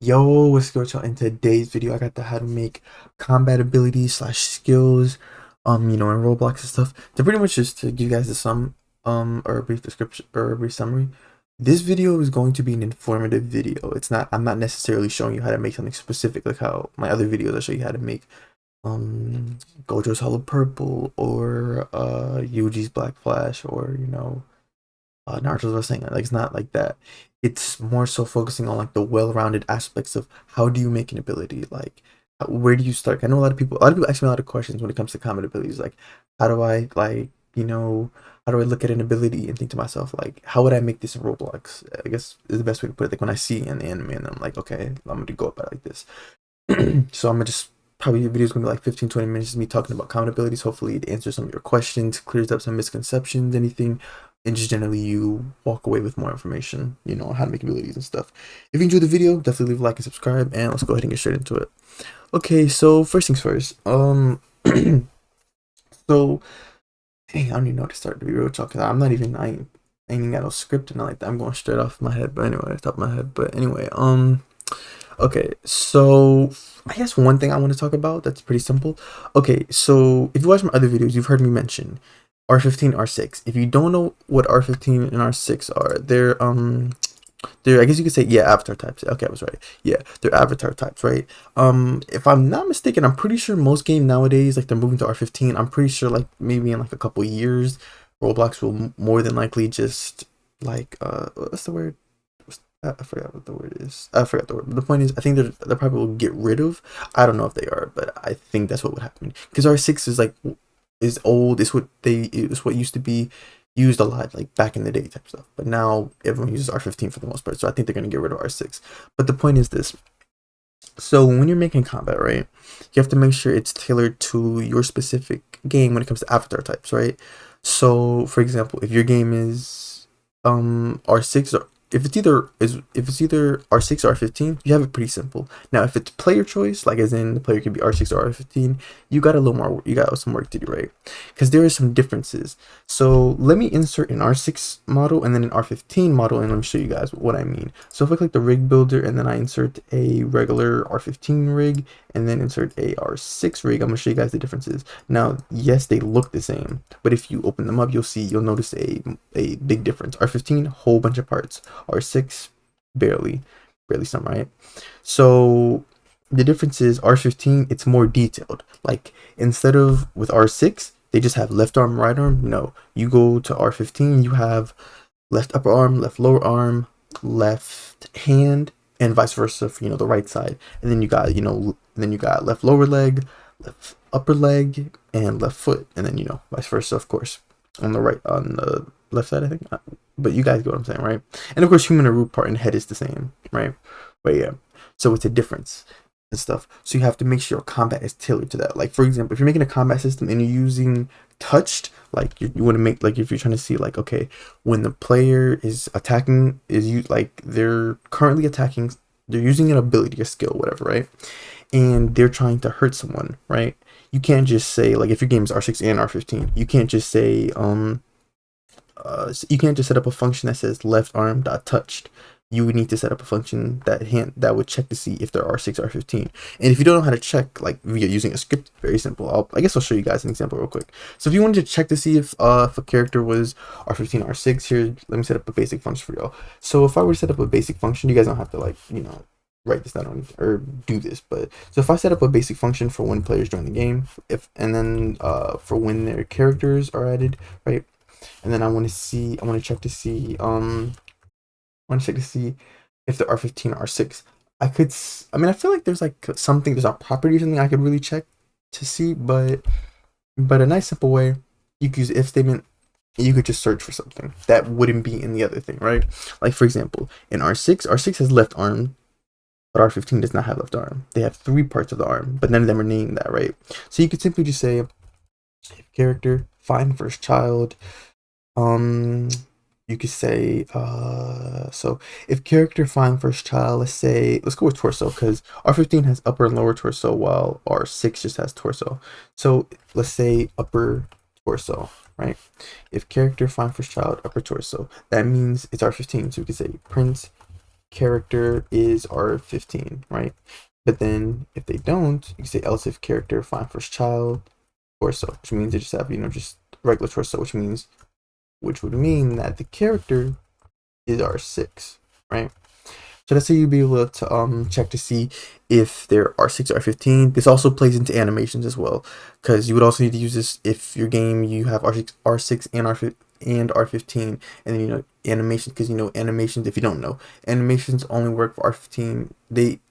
Yo, what's good, y'all? In today's video, I got to how to make combat abilities slash skills, in Roblox and stuff. To pretty much just to give you guys a or a brief description or a brief summary. This video is going to be an informative video. I'm not necessarily showing you how to make something specific like how my other videos I show you how to make, um, Gojo's Hollow Purple or, Yuji's Black Flash or, Naruto's was saying like it's not like that. It's more so focusing on like the well-rounded aspects of how do you make an ability, like where do you start? I know a lot of people ask me a lot of questions when it comes to common abilities, like how do I how do I look at an ability and think to myself like how would I make this in Roblox? I guess is the best way to put it. Like when I see an anime and I'm like, okay, I'm gonna go about it like this. So I'm gonna just probably the video's gonna be like 15-20 minutes of me talking about common abilities. Hopefully it answers some of your questions, clears up some misconceptions, anything, and just generally you walk away with more information, on how to make abilities and stuff. If you enjoyed the video, definitely leave a like and subscribe, and let's go ahead and get straight into it. Okay, so first things first. So dang, I don't even know how to start to be real talk, because I ain't even got no script and like that. I'm going straight off my head, but anyway, top of my head. But anyway, okay, so I guess one thing I want to talk about that's pretty simple. Okay, so if you watch my other videos, you've heard me mention R15, R6. If you don't know what R15 and R6 are, they're I guess you could say, yeah, avatar types. Okay, I was right. Yeah, they're avatar types, right? If I'm not mistaken, I'm pretty sure most game nowadays like they're moving to R15. I'm pretty sure like maybe in like a couple years, Roblox will more than likely just like what's the word? I forgot what the word is. I forgot the word. But the point is, I think they probably will get rid of. I don't know if they are, but I think that's what would happen. Because R6 is like is old. It's what used to be used a lot like back in the day type stuff. But now everyone uses R15 for the most part. So I think they're gonna get rid of R6. But the point is this. So when you're making combat, right, you have to make sure it's tailored to your specific game when it comes to avatar types, right? So for example, if your game is R6 or if it's either R6 or R15, you have it pretty simple. Now if it's player choice, like as in the player could be R6 or R15, you got some work to do, right? Because there are some differences. So let me insert an R6 model and then an R15 model, and let me show you guys what I mean. So if I click the rig builder and then I insert a regular R15 rig and then insert a R6 rig, I'm gonna show you guys the differences. Now, yes, they look the same, but if you open them up, you'll notice a big difference. R15, whole bunch of parts. R6, barely some, right? So the difference is R15, it's more detailed. Like instead of with R6, they just have left arm, right arm. No, you go to R15, you have left upper arm, left lower arm, left hand, and vice versa for the right side. And then you got left lower leg, left upper leg, and left foot, and then vice versa, of course, on the left side, I think. But you guys get what I'm saying, right? And of course, human and root part and head is the same, right? But yeah, so it's a difference and stuff. So you have to make sure your combat is tailored to that. Like for example, if you're making a combat system and you're using touched, like you want to make like if you're trying to see like okay, when the player is attacking, they're currently attacking, they're using an ability, a skill, whatever, right? And they're trying to hurt someone, right? You can't just say like if your game is R6 and R15, you can't just say you can't just set up a function that says left arm dot touched. You would need to set up a function that would check to see if there are R6 or R15. And if you don't know how to check like via using a script, very simple. I guess I'll show you guys an example real quick. So if you wanted to check to see if a character was R15 or R6, here let me set up a basic function for y'all. So if I were to set up a basic function, you guys don't have to like write this down or do this, but so if I set up a basic function for when players join the game, if and then for when their characters are added, right? And then I want to check to see if there are 15 or R6. I mean, I feel like there's like there's a property or something I could really check to see, but a nice simple way, you could use if statement. You could just search for something that wouldn't be in the other thing, right? Like for example, in R6 has left arm, but R15 does not have left arm. They have three parts of the arm, but none of them are named that, right? So you could simply just say if character find first child. Um, you could say so if character find first child, let's go with torso because R15 has upper and lower torso while R6 just has torso. So let's say upper torso, right? If character find first child upper torso, that means it's R15. So we could say print character is R15, right? But then if they don't, you can say else if character find first child torso, which means they just have, just regular torso, which would mean that the character is R6, right? So let's say you'd be able to check to see if they're R6 or R15. This also plays into animations as well, because you would also need to use this if your game you have R6 and R15, and then animations, because animations, if you don't know, animations only work for R15.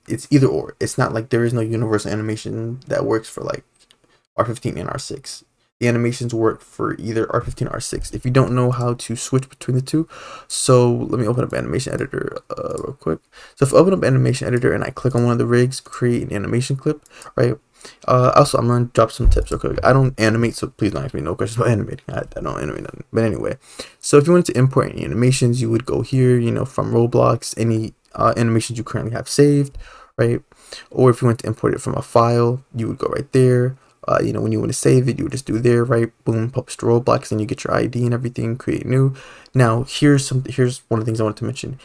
It's either or. It's not like there is no universal animation that works for like R15 and R6. The animations work for either R15 or R6 if you don't know how to switch between the two. So let me open up animation editor real quick. So if I open up animation editor and I click on one of the rigs, create an animation clip, right? Also, I'm gonna drop some tips real quick. I don't animate, so please don't ask me no questions about animating. I don't animate nothing. But anyway, so if you wanted to import any animations, you would go here, from Roblox, any animations you currently have saved, right? Or if you want to import it from a file, you would go right there. When you want to save it, you would just do there, right? Boom, publish to Roblox, and you get your ID and everything, create new. Now, here's one of the things I wanted to mention.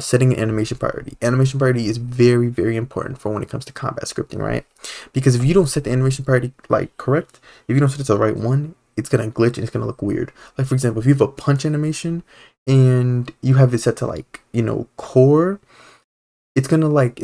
Setting an animation priority. Animation priority is very, very important for when it comes to combat scripting, right? Because if you don't set the animation priority correct, if you don't set it to the right one, it's gonna glitch and it's gonna look weird. Like for example, if you have a punch animation and you have it set to core, it's gonna glitch.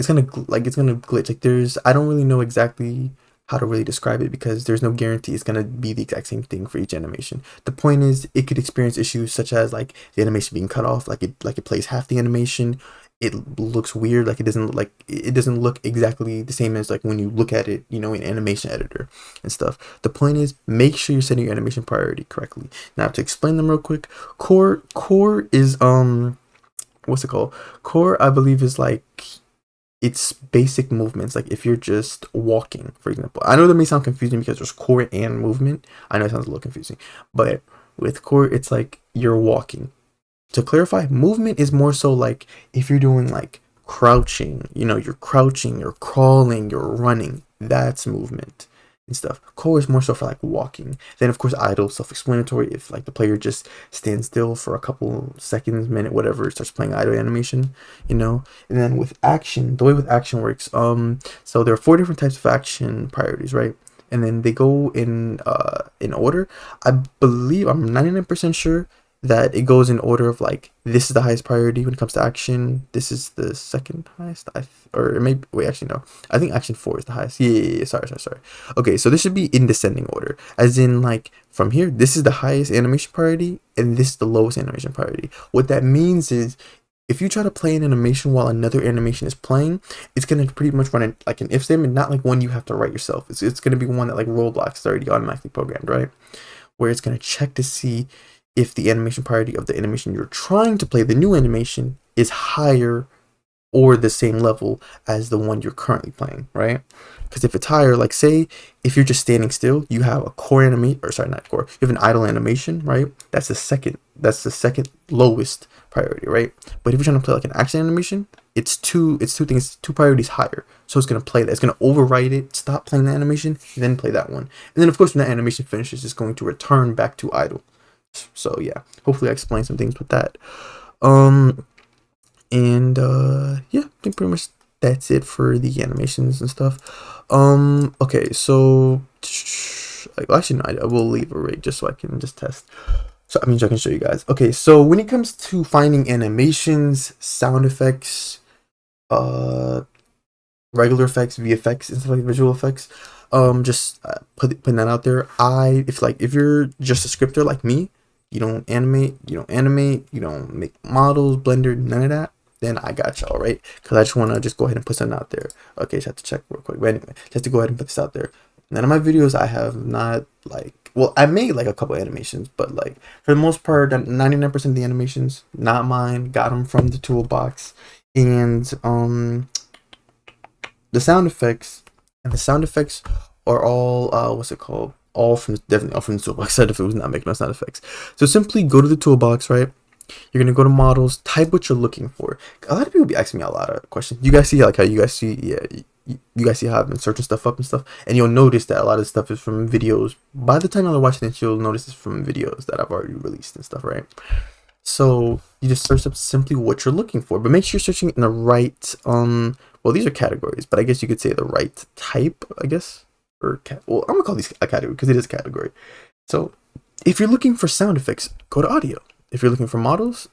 I don't really know exactly how to really describe it because there's no guarantee it's gonna be the exact same thing for each animation. The point is, it could experience issues such as the animation being cut off, it plays half the animation. It looks weird, it doesn't look exactly the same as when you look at it, in animation editor and stuff. The point is, make sure you're setting your animation priority correctly. Now to explain them real quick, core is what's it called? Core, I believe, is it's basic movements. If you're just walking, for example. I know that may sound confusing because there's core and movement. I know it sounds a little confusing, but with core, it's you're walking. To clarify, movement is more so if you're doing crouching, you're crouching, you're crawling, you're running. That's movement and stuff. Core is more so for walking. Then of course idle, self-explanatory. If the player just stands still for a couple seconds, minute, whatever, starts playing idle animation, And then with action, the way with action works, so there are 4 different types of action priorities, right? And then they go in order. I believe, I'm 99% sure that it goes in order of this is the highest priority when it comes to action. This is the second highest. Or maybe, wait, actually no. I think action 4 is the highest. Yeah. Sorry. Okay, so this should be in descending order, as in from here, this is the highest animation priority and this is the lowest animation priority. What that means is, if you try to play an animation while another animation is playing, it's gonna pretty much run an if statement, not one you have to write yourself. It's gonna be one that Roblox is already automatically programmed, right? Where it's gonna check to see if the animation priority of the animation you're trying to play, the new animation, is higher or the same level as the one you're currently playing, right? Because if it's higher, say if you're just standing still, you have a core animation, or sorry, not core, you have an idle animation, right? That's the second lowest priority, right? But if you're trying to play an action animation, it's two priorities higher. So it's gonna play that. It's gonna overwrite it, stop playing the animation, then play that one. And then of course when that animation finishes, it's going to return back to idle. So yeah, hopefully I explained some things with that. Yeah, I think pretty much that's it for the animations and stuff. Okay, so actually no, I will leave a rig just so I can just test. So I can show you guys. Okay, so when it comes to finding animations, sound effects, regular effects, VFX, and stuff visual effects, just putting that out there. If you're just a scripter like me, you don't animate, you don't make models, Blender, none of that, then I got y'all, right? Because I just want to go ahead and put something out there. Okay, just have to check real quick. But anyway, just to go ahead and put this out there. None of my videos I have not well, I made a couple animations, but for the most part, 99% of the animations, not mine, got them from the toolbox. And the sound effects are all what's it called? Definitely all from the toolbox. Said if it was not making no sound effects. So simply go to the toolbox, right? You're gonna go to models, type what you're looking for. A lot of people be asking me a lot of questions. You guys see how you guys see how I've been searching stuff up and stuff, and you'll notice that a lot of stuff is from videos. By the time you're watching this, you'll notice it's from videos that I've already released and stuff, right? So you just search up simply what you're looking for, but make sure you're searching in the right well, these are categories, but I guess you could say the right type, I guess. Or well, I'm gonna call these a category because it is a category. So if you're looking for sound effects, go to audio. If you're looking for models,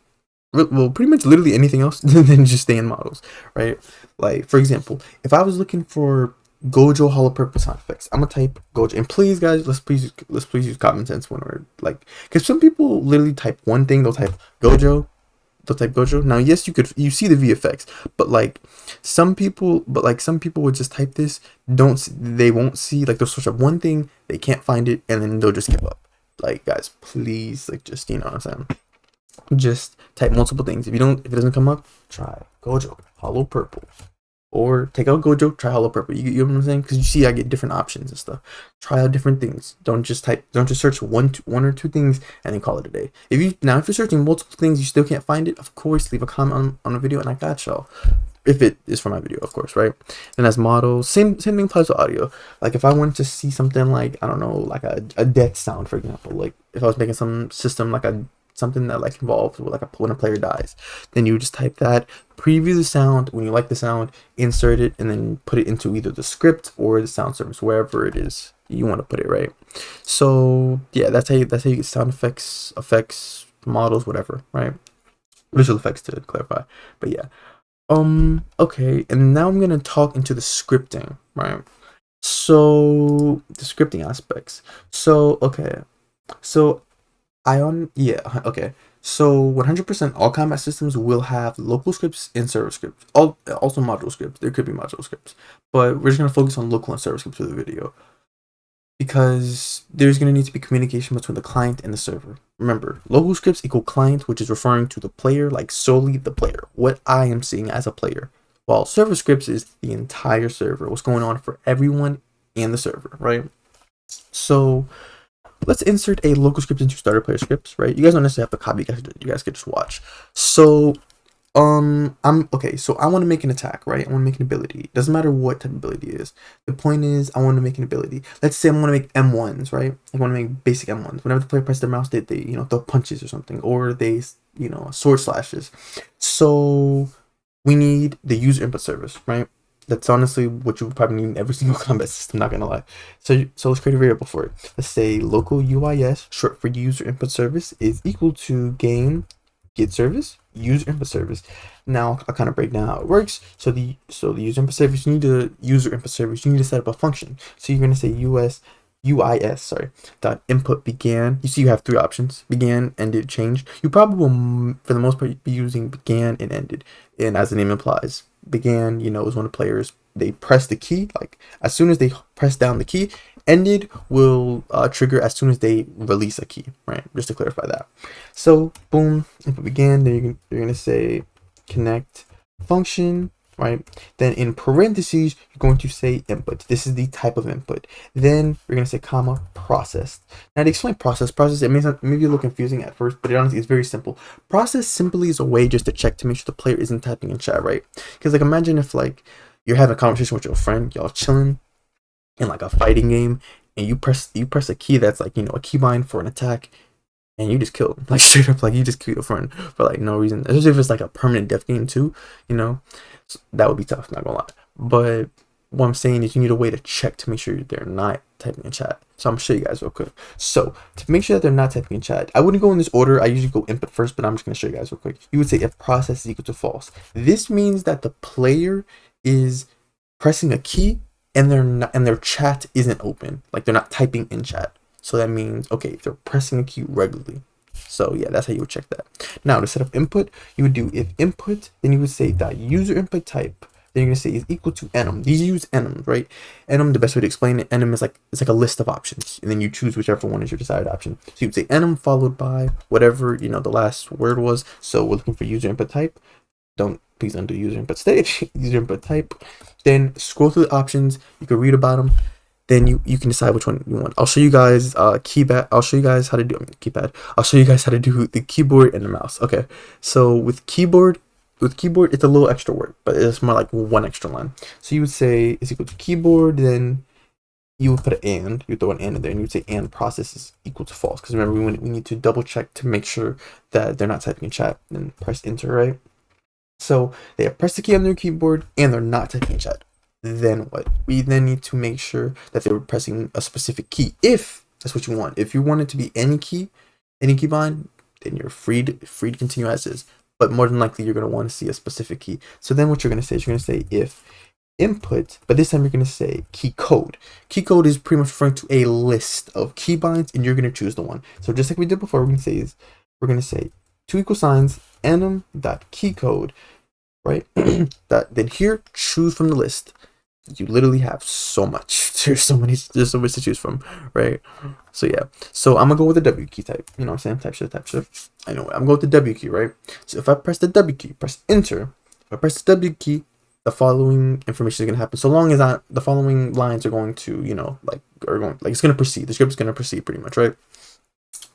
well, pretty much literally anything else, then just stay in models, right? Like, for example, if I was looking for Gojo hollow purpose sound effects, I'm gonna type Gojo, and please, guys, let's please use common sense when we're like, because some people literally type one thing, they'll type Gojo, Now, yes, you see the VFX, but like some people would just type this, they won't see, like they'll search up one thing, they can't find it, and then they'll just give up. Like, guys, please, like, just, you know what I'm saying, just type multiple things. If it doesn't come up, try Gojo hollow purple, or take out Gojo, try hollow purple. You know what I'm saying? Because you see, I get different options and stuff. Try out different things. Don't just search one or two things and then call it a day. If you're searching multiple things, you still can't find it, of course, leave a comment on a video and I got y'all. If it is for my video, of course, right? And as models, same thing applies to audio. Like, if I wanted to see something like, I don't know, like a death sound, for example, like if I was making some system like something that like involves with like when a player dies, then you just type that, preview the sound. When you like the sound, insert it, and then put it into either the script or the sound service, wherever it is you want to put it, right? So yeah, that's how you get sound effects, models, whatever, right? Visual effects, to clarify. But yeah, okay, and now I'm gonna talk into the scripting, right? So the scripting aspects. So okay, so yeah, okay. So 100% all combat systems will have local scripts and server scripts. Also module scripts. There could be module scripts, but we're just gonna focus on local and server scripts for the video because there's gonna need to be communication between the client and the server. Remember, local scripts equal client, which is referring to the player, like solely the player, what I am seeing as a player, while server scripts is the entire server, what's going on for everyone in the server, right? So let's insert a local script into starter player scripts, right? You guys don't necessarily have to copy, you guys could just watch. So I'm okay, so I want to make an attack, right? I want to make an ability. Doesn't matter what type of ability it is. The point is I want to make an ability. Let's say I want to make M1s, right? I want to make basic M1s. Whenever the player presses their mouse, they throw punches or something, or they sword slashes. So we need the user input service, right? That's honestly what you would probably need in every single combat system, not gonna lie. So let's create a variable for it. Let's say local UIS, short for user input service, is equal to get service, user input service. Now I'll kind of break down how it works. So the user input service, you need to set up a function. So you're gonna say UIS, dot input began. You see you have three options: began, ended, changed. You probably will, for the most part, be using began and ended. And as the name implies, began, is when the players, they press the key, like as soon as they press down the key. Ended will trigger as soon as they release a key, right? Just to clarify that. So boom, input began. Then you're gonna say connect function, right? Then in parentheses, you're going to say input. This is the type of input. Then you're going to say comma processed. Now to explain process, it may be a little confusing at first, but honestly, it's very simple. Process simply is a way just to check to make sure the player isn't typing in chat, right? Because like imagine if like you're having a conversation with your friend, y'all chilling in like a fighting game, and you press a key that's like, a keybind for an attack, and you just kill him. Like straight up, like you just kill your friend for like no reason. Especially if it's like a permanent death game too, so that would be tough, not gonna lie. But what I'm saying is you need a way to check to make sure they're not typing in chat. So I'm gonna show you guys real quick. So to make sure that they're not typing in chat, I wouldn't go in this order. I usually go input first, but I'm just gonna show you guys real quick. You would say if process is equal to false. This means that the player is pressing a key and their chat isn't open. Like they're not typing in chat. So that means, okay, if they're pressing a key regularly. So yeah, that's how you would check that. Now to set up input, you would do if input, then you would say dot user input type. Then you're gonna say is equal to enum. These use enum, right? Enum, the best way to explain it, enum is it's like a list of options, and then you choose whichever one is your desired option. So you'd say enum followed by whatever the last word was. So we're looking for user input type. Please undo user input stage, user input type. Then scroll through the options. You can read about them. Then you can decide which one you want. I'll show you guys keypad. I'll show you guys how to do keypad. I'll show you guys how to do the keyboard and the mouse. Okay. So with keyboard, it's a little extra work, but it's more like one extra line. So you would say is equal to keyboard, then you would put an and, you throw an and in there, and you would say and process is equal to false. Because remember, we need to double check to make sure that they're not typing in chat. Then press enter, right? So they have pressed the key on their keyboard and they're not typing in chat. Then what? We then need to make sure that they were pressing a specific key. If that's what you want. If you want it to be any key bind, then you're free to continue as is. But more than likely, you're going to want to see a specific key. So then what you're going to say is you're going to say if input, but this time you're going to say key code. Key code is pretty much referring to a list of key binds, and you're going to choose the one. So just like we did before, we're going to say two equal signs enum.keycode, right? Then here, choose from the list. You literally have so much. There's so much to choose from, right? So yeah. So I'm gonna go with the W key type. You know what I'm saying? Type shift. I know it. I'm going with the W key, right? So if I press the W key, press enter. If I press the W key, the following information is gonna happen. So long as the following lines are going to, it's gonna proceed. The script is gonna proceed pretty much, right?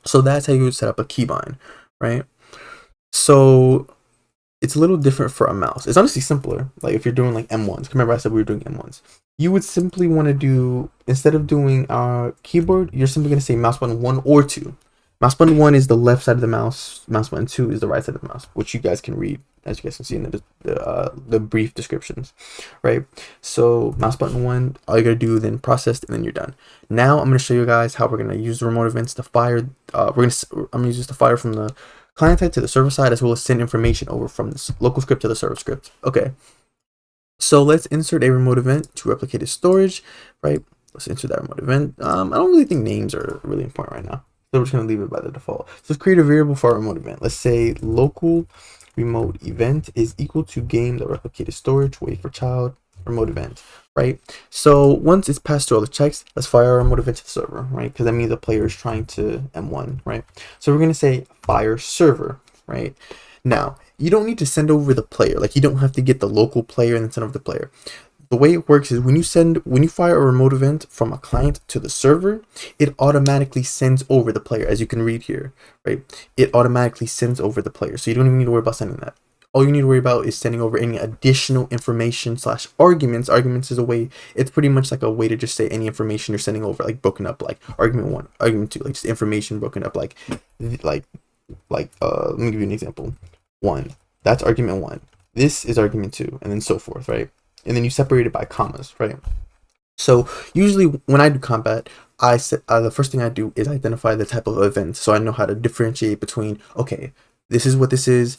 So that's how you would set up a keybind, right? So it's a little different for a mouse. It's honestly simpler. Like if you're doing like M1s, remember I said we were doing M1s. You would simply want to do, instead of doing keyboard, you're simply going to say mouse button 1 or 2. Mouse button 1 is the left side of the mouse. Mouse button 2 is the right side of the mouse, which you guys can read, as you guys can see in the brief descriptions, right? So mouse button 1, all you got to do then process, and then you're done. Now I'm going to show you guys how we're going to use the remote events to fire. I'm going to use this to fire from the client side to the server side, as well as send information over from the local script to the server script. Okay, so let's insert a remote event to replicated storage, right? Let's insert that remote event. I don't really think names are really important right now, so we're just gonna leave it by the default. So let's create a variable for our remote event. Let's say local remote event is equal to game.replicated storage, wait for child, remote event, right? So once it's passed through all the checks, let's fire our remote event to the server, right? Because that means the player is trying to M1, right? So we're going to say fire server, right? Now, you don't need to send over the player. Like you don't have to get the local player and then send over the player. The way it works is when you fire a remote event from a client to the server, it automatically sends over the player, as you can read here, right? It automatically sends over the player. So you don't even need to worry about sending that. All you need to worry about is sending over any additional information / arguments. Arguments is a way, it's pretty much like a way to just say any information you're sending over, like broken up, like argument 1, argument 2, like just information broken up, let me give you an example. 1, that's argument 1. This is argument 2, and then so forth, right? And then you separate it by commas, right? So usually when I do combat, the first thing I do is identify the type of event, so I know how to differentiate between, okay, this is what this is,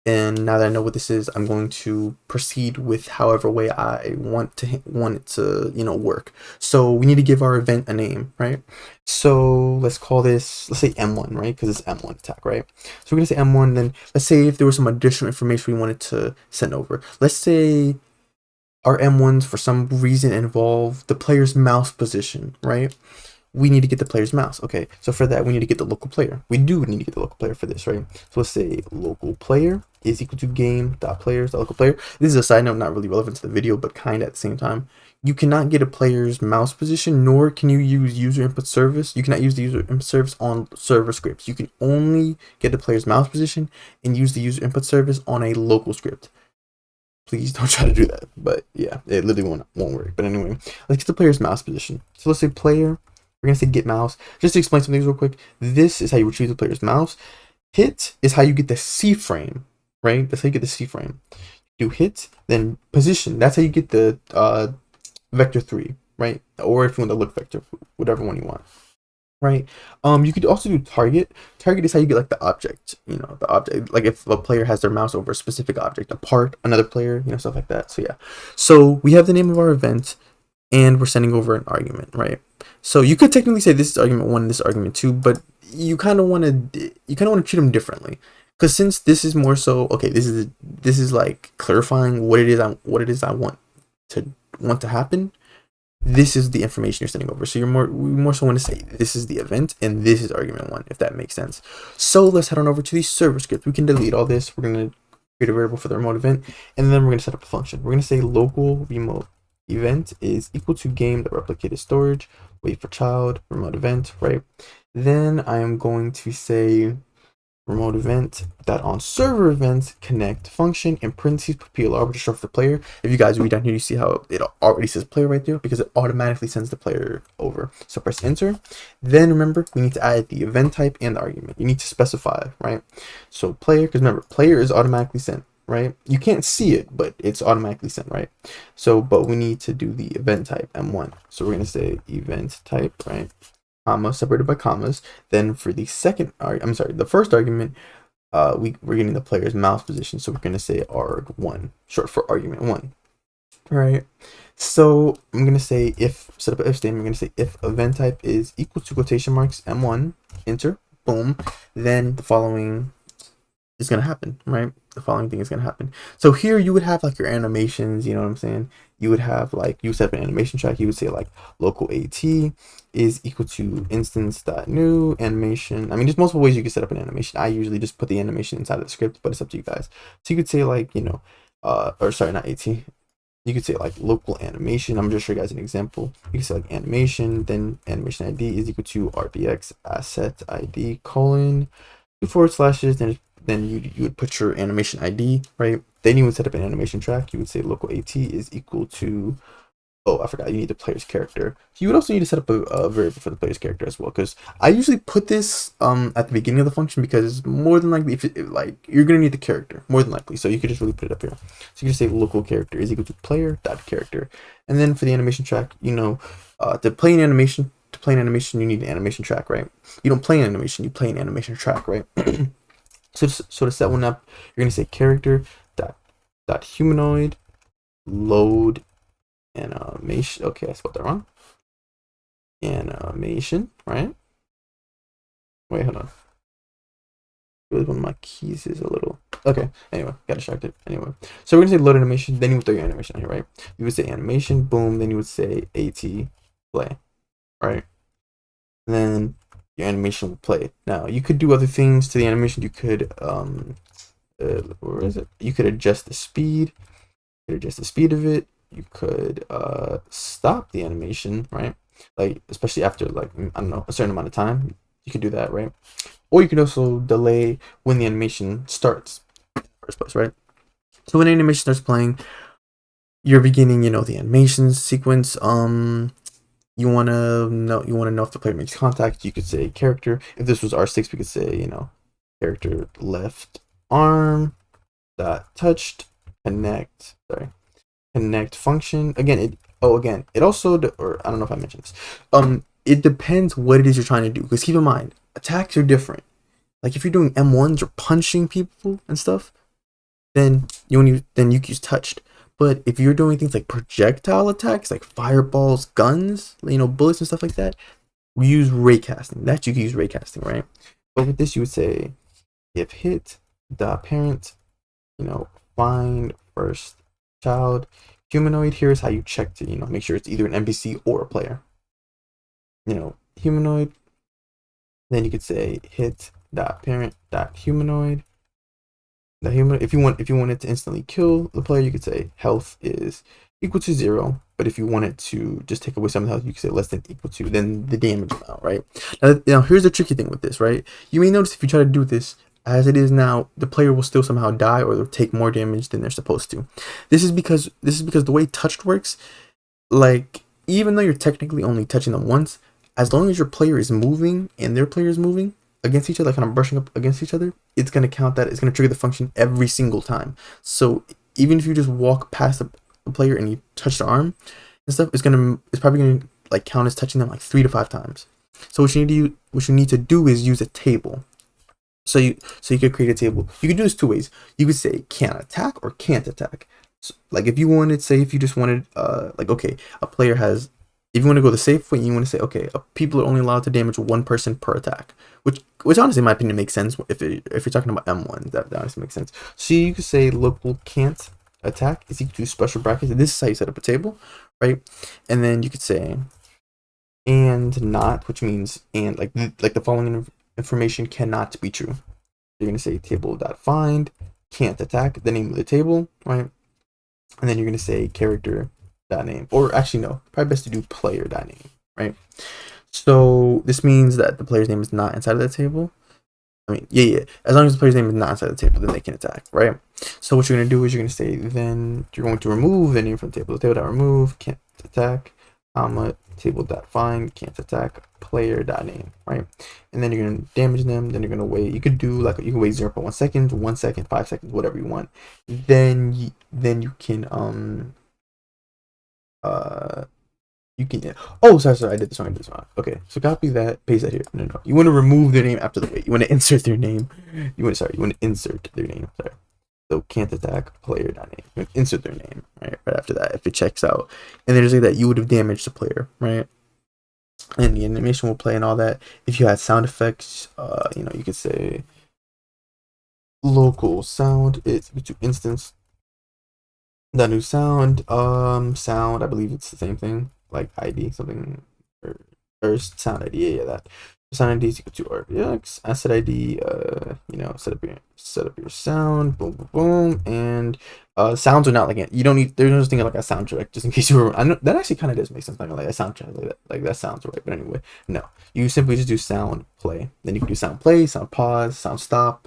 and now that I know what this is, I'm going to proceed with however way I want it to work. So we need to give our event a name, right? So let's call this, let's say M1, right? Because it's M1 attack, right? So we're gonna say M1. Then let's say if there was some additional information we wanted to send over. Let's say our M1s for some reason involve the player's mouse position, right? We need to get the player's mouse. Okay, so for that we need to get the local player. We do need to get the local player for this, right? So let's say local player is equal to game.players, the local player. This is a side note, not really relevant to the video, but kind of at the same time. You cannot get a player's mouse position, nor can you use user input service. You cannot use the user input service on server scripts. You can only get the player's mouse position and use the user input service on a local script. Please don't try to do that. But yeah, it literally won't work. But anyway, let's get the player's mouse position. So let's say player. We're going to say get mouse. Just to explain some things real quick, this is how you retrieve the player's mouse. Hit is how you get the C frame, right? That's how you get the C frame. Do hit, then position. That's how you get the vector 3, right? Or if you want the look vector, whatever one you want, right? You could also do target. Target is how you get like the object, the object. Like if a player has their mouse over a specific object, a part, another player, stuff like that. So yeah. So we have the name of our event, and we're sending over an argument, right? So you could technically say this is argument 1, this is argument 2, but you kind of want to treat them differently, because since this is more so, okay, this is like clarifying what it is I want to happen. This is the information you're sending over. So we more so want to say this is the event and this is argument 1, if that makes sense. So let's head on over to the server script. We can delete all this. We're going to create a variable for the remote event, and then we're going to set up a function. We're going to say local remote event is equal to game.replicated storage, wait for child, remote event, right? Then I am going to say remote event that on server events connect function in parentheses put PLR just for the player. If you guys read down here, you see how it already says player right there because it automatically sends the player over. So press enter. Then remember we need to add the event type and the argument. You need to specify, right? So player, because remember player is automatically sent, right? You can't see it, but it's automatically sent, right? So but we need to do the event type M1. So we're gonna say event type, right? Comma separated by commas. Then for the the first argument, we're getting the player's mouse position, so we're gonna say arg1, short for argument 1. All right. So I'm gonna say if set up an if statement. I'm gonna say if event type is equal to quotation marks M1, enter, boom. Then the following is gonna happen, right? The following thing is gonna happen. So here you would have like your animations, you know what I'm saying? You would have like you set up an animation track, you would say like local AT is equal to instance.new animation. I mean, there's multiple ways you can set up an animation. I usually just put the animation inside of the script, but it's up to you guys. So you could say like, you know, or sorry, not AT. You could say like local animation. I'm just show you guys an example. You can say like animation, then animation ID is equal to RBX asset ID colon 2 forward slashes, then you would put your animation ID, right? Then you would set up an animation track. You would say local AT is equal to, oh, I forgot, you need the player's character. So you would also need to set up a variable for the player's character as well, because I usually put this at the beginning of the function because more than likely, if like you're gonna need the character more than likely, so you could just really put it up here. So you can say local character is equal to player dot character, and then for the animation track, you know, to play an animation, you need an animation track, right? You don't play an animation, you play an animation track, right? So to set one up, you're gonna say character dot humanoid load animation. Okay, I spelled that wrong. Animation, right? Wait, hold on. Really, one of my keys is a little. Okay. Anyway, got distracted. Anyway, so we're gonna say load animation. Then you would throw your animation on here, right? You would say animation, boom. Then you would say AT play, right? And then your animation will play. Now you could do other things to the animation. You could where is it? You could adjust the speed. You could adjust the speed of it. You could stop the animation, right? Like especially after like I don't know a certain amount of time, you could do that, right? Or you could also delay when the animation starts in the first place, right? So when animation starts playing, you're beginning, you know, the animation sequence. You wanna know if the player makes contact. You could say character. If this was R6, we could say, you know, character left arm dot touched connect. Sorry, connect function. Again, it also or I don't know if I mentioned this. It depends what it is you're trying to do. Because keep in mind, attacks are different. Like if you're doing M1s or punching people and stuff, then you can use touched. But if you're doing things like projectile attacks, like fireballs, guns, you know, bullets and stuff like that, we use raycasting. That you can use raycasting, right? But with this, you would say if hit dot parent, you know, find first child humanoid. Here's how you check to, you know, make sure it's either an NPC or a player. You know, humanoid. Then you could say hit dot parent dot humanoid. The human, if you wanted to instantly kill the player, you could say health is equal to 0. But if you wanted to just take away some of the health, you could say less than equal to then the damage amount, right? Now here's the tricky thing with this, right? You may notice if you try to do this as it is now, the player will still somehow die or they'll take more damage than they're supposed to. This is because the way touched works, like even though you're technically only touching them once, as long as your player is moving and their player is moving against each other, kind of brushing up against each other, it's going to count that. It's going to trigger the function every single time. So even if you just walk past the player and you touch the arm and stuff, it's probably going to like count as touching them like 3 to 5 times. So what you need to do is use a table. So you could create a table. You could do this 2 ways. You could say can attack or can't attack. So, like if you wanted, say if you just wanted like okay, a player has, if you want to go the safe way, you want to say, okay, people are only allowed to damage 1 person per attack, which honestly, in my opinion, makes sense. If you're talking about M1, that honestly makes sense. So you could say local can't attack is equal to special brackets. This is how you set up a table, right? And then you could say and not, which means and like the following information cannot be true. You're gonna say table.find can't attack, the name of the table, right? And then you're gonna say character name, or actually no, probably best to do player name, right? So this means that the player's name is not inside of that table. I mean, yeah. As long as the player's name is not inside the table, then they can attack, right? So what you're gonna do is you're gonna say, then you're going to remove the name from the table. The table dot remove, can't attack, comma, table dot find, can't attack, player dot name, right? And then you're gonna damage them. Then you're gonna wait. You could do like you can wait 0.1 second, 1 second, 5 seconds, whatever you want. Then you can uh you can. Oh, sorry. I did this wrong. Okay, so copy that, paste that here. No. You want to remove their name after the wait. You want to insert their name. You want to insert their name. Sorry. So can't attack player dot name. You want to insert their name right after that if it checks out, and then just like that you would have damaged the player, right? And the animation will play and all that. If you had sound effects, you could say local sound is to instance the new sound. Sound, I believe it's the same thing, like ID something, or sound ID. Yeah, that sound ID is equal to RBX asset ID. Set up your sound. Boom, and sounds are not like it. You don't need. There's no thing like a soundtrack, just in case you were. I know that actually kind of does make sense. Like a soundtrack like that. Like that sounds right. But anyway, no. You simply just do sound play. Then you can do sound play, sound pause, sound stop,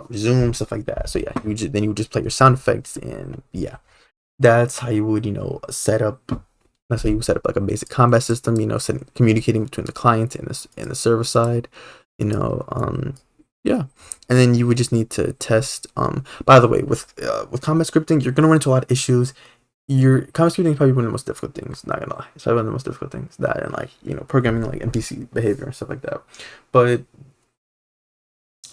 resume, stuff like that. So yeah, then you would just play your sound effects, and yeah, that's how you would set up. That's how you would set up like a basic combat system. Communicating between the client and the server side. Yeah, and then you would just need to test. By the way, with combat scripting, you're gonna run into a lot of issues. Your combat scripting is probably one of the most difficult things. Not gonna lie, it's probably one of the most difficult things. That and programming like NPC behavior and stuff like that.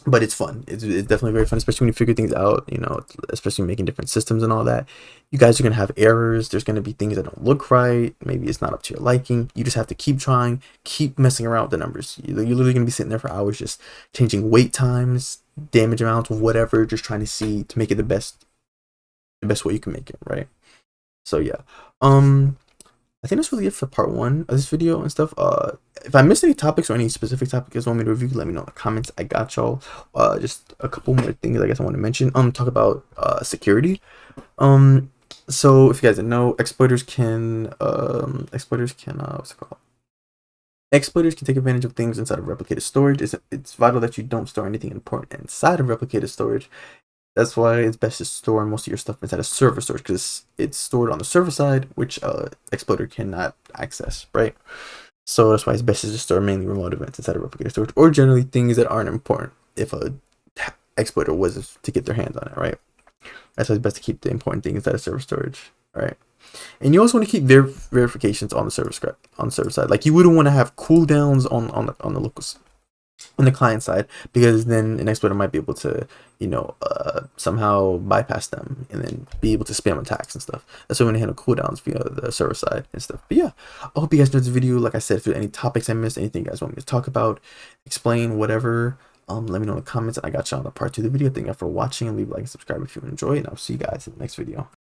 But it's fun. It's definitely very fun, especially when you figure things out. Especially making different systems and all that. You guys are gonna have errors. There's gonna be things that don't look right. Maybe it's not up to your liking. You just have to keep trying, keep messing around with the numbers. You're literally gonna be sitting there for hours just changing wait times, damage amounts, whatever, just trying to see to make it the best way you can make it, right? So yeah. I think that's really it for part 1 of this video and stuff. If I missed any topics or any specific topics you guys want me to review, let me know in the comments. I got y'all. Just a couple more things I guess I want to mention. Talk about security. So if you guys didn't know, exploiters can what's it called? Exploiters can take advantage of things inside of replicated storage. It's vital that you don't store anything important inside of replicated storage. That's why it's best to store most of your stuff inside of server storage, because it's stored on the server side, which exploiter cannot access, right? So that's why it's best to just store mainly remote events inside of replicated storage, or generally things that aren't important if a exploiter was to get their hands on it, right? That's why it's best to keep the important things inside of server storage, right? And you also want to keep verifications on the server side. Like you wouldn't want to have cooldowns on the locals, on the client side, because then an exploiter might be able to somehow bypass them and then be able to spam attacks and stuff. That's why we want to handle cooldowns via the server side and stuff. But yeah, I hope you guys enjoyed this video. Like I said, if there are any topics I missed, anything you guys want me to talk about, explain, whatever, let me know in the comments, and I got you on the part 2 of the video. Thank you for watching, and leave a like and subscribe if you enjoy, and I'll see you guys in the next video.